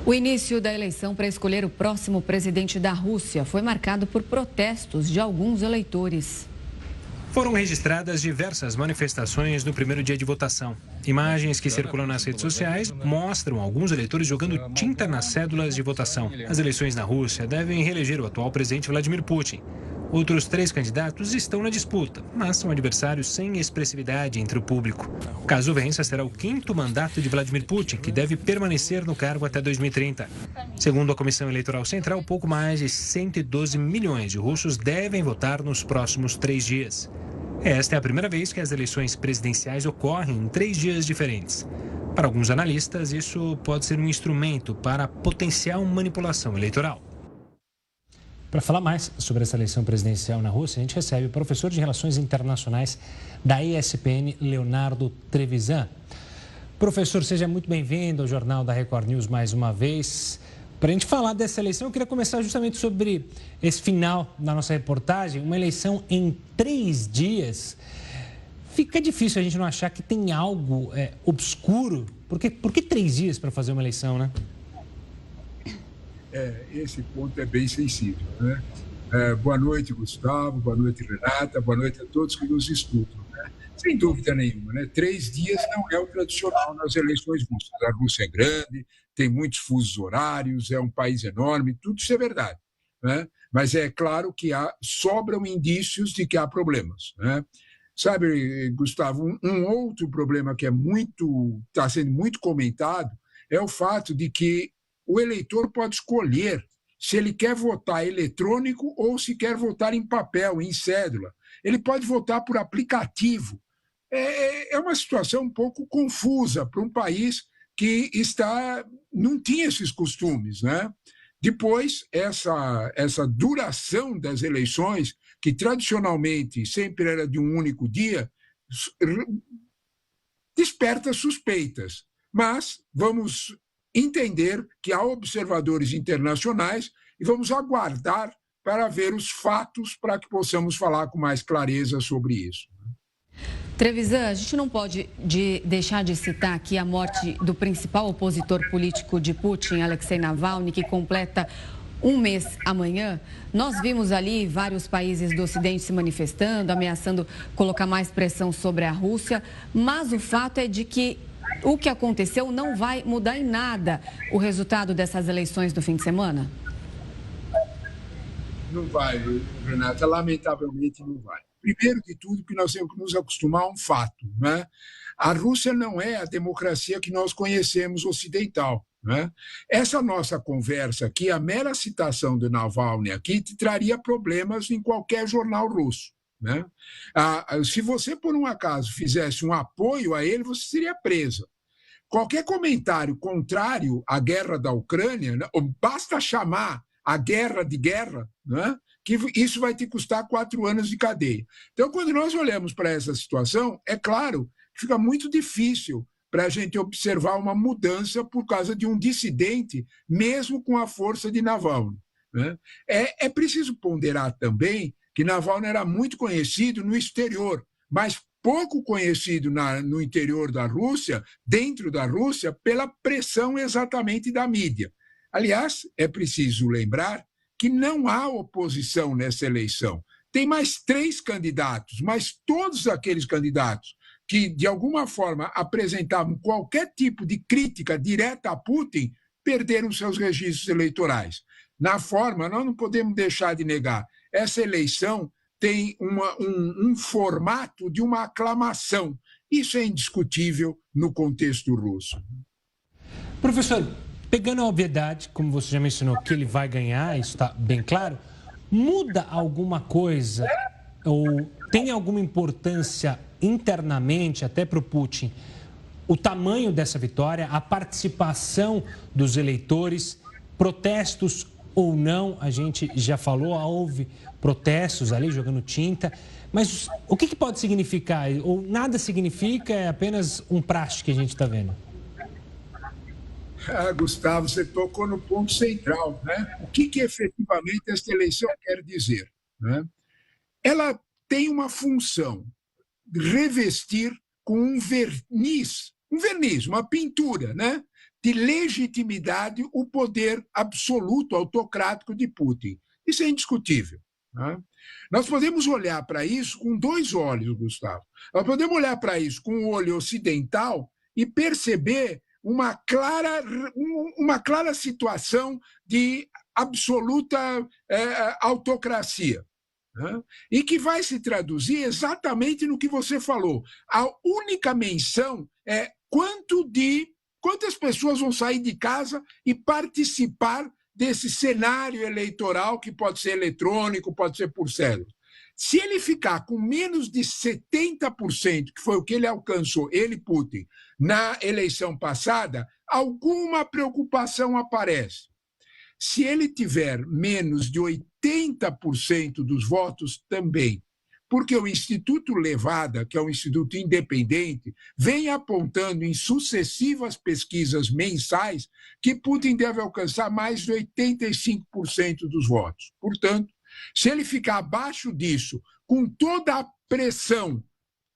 O início da eleição para escolher o próximo presidente da Rússia foi marcado por protestos de alguns eleitores. Foram registradas diversas manifestações no primeiro dia de votação. Imagens que circulam nas redes sociais mostram alguns eleitores jogando tinta nas cédulas de votação. As eleições na Rússia devem reeleger o atual presidente Vladimir Putin. Outros 3 candidatos estão na disputa, mas são adversários sem expressividade entre o público. Caso vença, será o 5º mandato de Vladimir Putin, que deve permanecer no cargo até 2030. Segundo a Comissão Eleitoral Central, pouco mais de 112 milhões de russos devem votar nos próximos 3 dias. Esta é a primeira vez que as eleições presidenciais ocorrem em 3 dias diferentes. Para alguns analistas, isso pode ser um instrumento para potencial manipulação eleitoral. Para falar mais sobre essa eleição presidencial na Rússia, a gente recebe o professor de Relações Internacionais da ESPN, Leonardo Trevisan. Professor, seja muito bem-vindo ao Jornal da Record News mais uma vez. Para a gente falar dessa eleição, eu queria começar justamente sobre esse final da nossa reportagem, uma eleição em 3 dias. Fica difícil a gente não achar que tem algo obscuro. Por que 3 dias para fazer uma eleição, né? Esse ponto é bem sensível, né? Boa noite, Gustavo, boa noite, Renata, boa noite a todos que nos escutam, né? Sem dúvida nenhuma, né? 3 dias não é o tradicional nas eleições russas. A Rússia é grande, tem muitos fusos horários, é um país enorme, tudo isso é verdade, né? Mas é claro que sobram indícios de que há problemas, né? Sabe, Gustavo, um outro problema que está sendo muito comentado é o fato de que o eleitor pode escolher se ele quer votar eletrônico ou se quer votar em papel, em cédula. Ele pode votar por aplicativo. É uma situação um pouco confusa para um país que não tinha esses costumes, né? Depois, essa duração das eleições, que tradicionalmente sempre era de um único dia, desperta suspeitas. Mas vamos entender que há observadores internacionais e vamos aguardar para ver os fatos para que possamos falar com mais clareza sobre isso. Trevisan, a gente não pode deixar de citar aqui a morte do principal opositor político de Putin, Alexei Navalny, que completa 1 mês amanhã. Nós vimos ali vários países do Ocidente se manifestando, ameaçando colocar mais pressão sobre a Rússia, mas o fato é de que o que aconteceu não vai mudar em nada o resultado dessas eleições do fim de semana? Não vai, Renata, lamentavelmente não vai. Primeiro de tudo, que nós temos que nos acostumar a um fato, né? A Rússia não é a democracia que nós conhecemos ocidental, né? Essa nossa conversa aqui, a mera citação do Navalny aqui, traria problemas em qualquer jornal russo, né? Se você, por um acaso, fizesse um apoio a ele, você seria presa. Qualquer comentário contrário à guerra da Ucrânia, né, basta chamar a guerra de guerra, né, que isso vai te custar 4 anos de cadeia. Então, quando nós olhamos para essa situação, é claro que fica muito difícil para a gente observar uma mudança por causa de um dissidente, mesmo com a força de Navalny, né? É preciso ponderar também que Navalny era muito conhecido no exterior, mas pouco conhecido no interior da Rússia, dentro da Rússia, pela pressão exatamente da mídia. Aliás, é preciso lembrar que não há oposição nessa eleição. Tem mais 3 candidatos, mas todos aqueles candidatos que, de alguma forma, apresentavam qualquer tipo de crítica direta a Putin, perderam seus registros eleitorais. Na forma, nós não podemos deixar de negar, essa eleição tem um formato de uma aclamação. Isso é indiscutível no contexto russo. Professor, pegando a obviedade, como você já mencionou, que ele vai ganhar, isso está bem claro, muda alguma coisa ou tem alguma importância internamente, até para o Putin, o tamanho dessa vitória, a participação dos eleitores, protestos ou não, a gente já falou, houve protestos ali jogando tinta, mas o que pode significar? Ou nada significa, é apenas um praxe que a gente está vendo? Gustavo, você tocou no ponto central, né? O que efetivamente esta eleição quer dizer, né? Ela tem uma função, revestir com um verniz, uma pintura, né? de legitimidade o poder absoluto, autocrático de Putin. Isso é indiscutível. Né? Nós podemos olhar para isso com dois olhos, Gustavo. Nós podemos olhar para isso com o olho ocidental e perceber uma clara situação de absoluta autocracia. Né? E que vai se traduzir exatamente no que você falou. A única menção é quantas pessoas vão sair de casa e participar desse cenário eleitoral, que pode ser eletrônico, pode ser por células. Se ele ficar com menos de 70%, que foi o que ele alcançou, ele, Putin, na eleição passada, alguma preocupação aparece. Se ele tiver menos de 80% dos votos, também. Porque o Instituto Levada, que é um instituto independente, vem apontando em sucessivas pesquisas mensais que Putin deve alcançar mais de 85% dos votos. Portanto, se ele ficar abaixo disso, com toda a pressão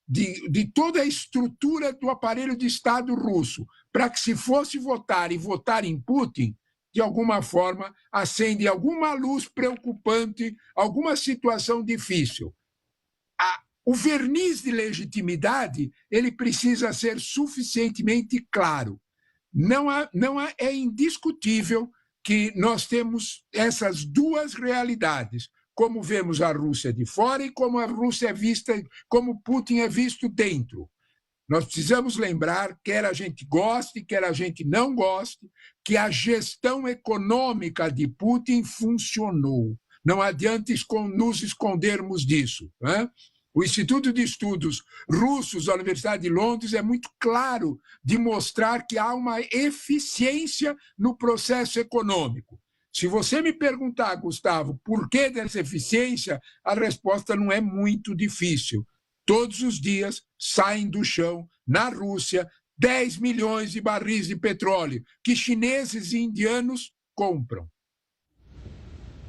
de toda a estrutura do aparelho de Estado russo, para que se fosse votar e votar em Putin, de alguma forma acende alguma luz preocupante, alguma situação difícil. O verniz de legitimidade ele precisa ser suficientemente claro. É indiscutível que nós temos essas duas realidades, como vemos a Rússia de fora e como a Rússia é vista, como Putin é visto dentro. Nós precisamos lembrar, quer a gente goste, quer a gente não goste, que a gestão econômica de Putin funcionou. Não adianta nos escondermos disso. Né? O Instituto de Estudos Russos da Universidade de Londres é muito claro de mostrar que há uma eficiência no processo econômico. Se você me perguntar, Gustavo, por que dessa eficiência, a resposta não é muito difícil. Todos os dias saem do chão, na Rússia, 10 milhões de barris de petróleo que chineses e indianos compram.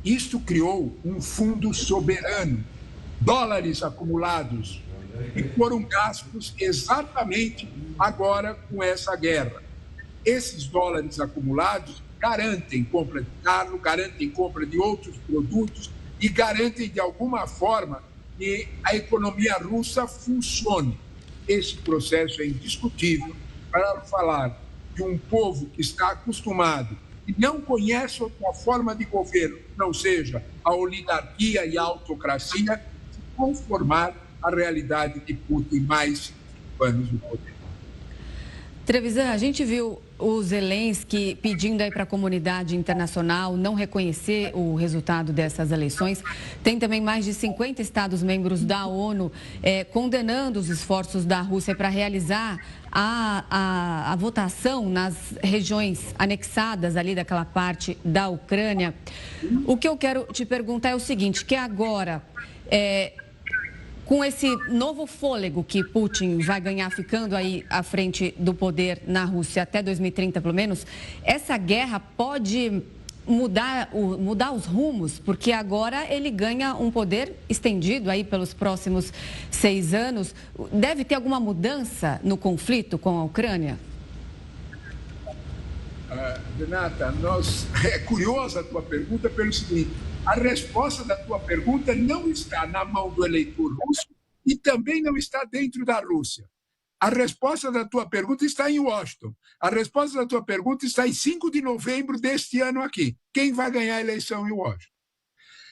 Isto criou um fundo soberano, dólares acumulados, que foram gastos exatamente agora com essa guerra. Esses dólares acumulados garantem compra de carro, garantem compra de outros produtos e garantem, de alguma forma, que a economia russa funcione. Esse processo é indiscutível para falar de um povo que está acostumado e não conhece outra forma de governo, que não seja a oligarquia e a autocracia, se conformar à realidade de Putin mais 5 anos no poder. Trevisan, a gente viu o Zelensky pedindo aí para a comunidade internacional não reconhecer o resultado dessas eleições. Tem também mais de 50 Estados-membros da ONU condenando os esforços da Rússia para realizar a votação nas regiões anexadas ali daquela parte da Ucrânia. O que eu quero te perguntar é o seguinte, que agora... com esse novo fôlego que Putin vai ganhar ficando aí à frente do poder na Rússia até 2030, pelo menos, essa guerra pode mudar os rumos, porque agora ele ganha um poder estendido aí pelos próximos 6 anos. Deve ter alguma mudança no conflito com a Ucrânia? Renata, é curiosa a tua pergunta pelo seguinte: a resposta da tua pergunta não está na mão do eleitor russo e também não está dentro da Rússia. A resposta da tua pergunta está em Washington. A resposta da tua pergunta está em 5 de novembro deste ano aqui. Quem vai ganhar a eleição em Washington?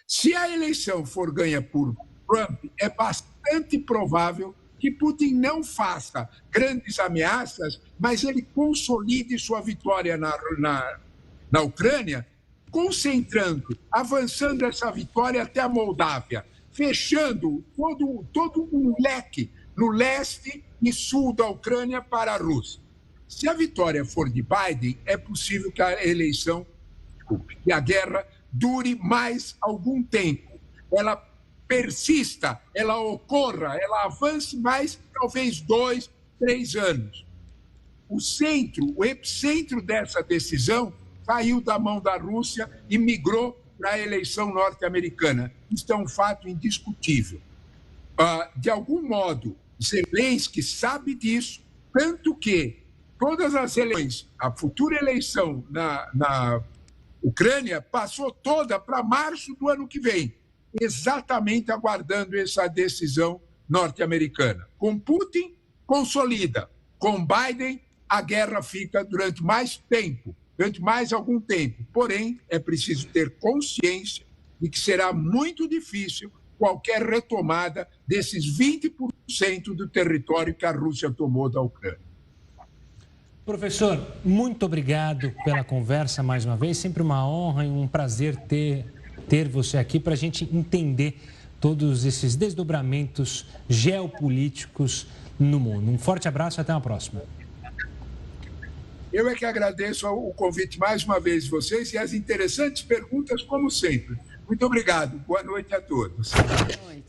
Se a eleição for ganha por Trump, é bastante provável que Putin não faça grandes ameaças, mas ele consolide sua vitória na Ucrânia, concentrando, avançando essa vitória até a Moldávia, fechando todo um leque no leste e sul da Ucrânia para a Rússia. Se a vitória for de Biden, é possível que que a guerra dure mais algum tempo. Ela persista, ela ocorra, ela avance mais talvez 2, 3 anos. O epicentro dessa decisão saiu da mão da Rússia e migrou para a eleição norte-americana. Isso é um fato indiscutível. De algum modo, Zelensky sabe disso, tanto que todas as eleições, a futura eleição na Ucrânia passou toda para março do ano que vem, exatamente aguardando essa decisão norte-americana. Com Putin, consolida. Com Biden, a guerra fica durante mais tempo, durante mais algum tempo. Porém, é preciso ter consciência de que será muito difícil qualquer retomada desses 20% do território que a Rússia tomou da Ucrânia. Professor, muito obrigado pela conversa mais uma vez. Sempre uma honra e um prazer ter você aqui para a gente entender todos esses desdobramentos geopolíticos no mundo. Um forte abraço e até a próxima. Eu é que agradeço o convite mais uma vez de vocês e as interessantes perguntas, como sempre. Muito obrigado. Boa noite a todos. Boa noite.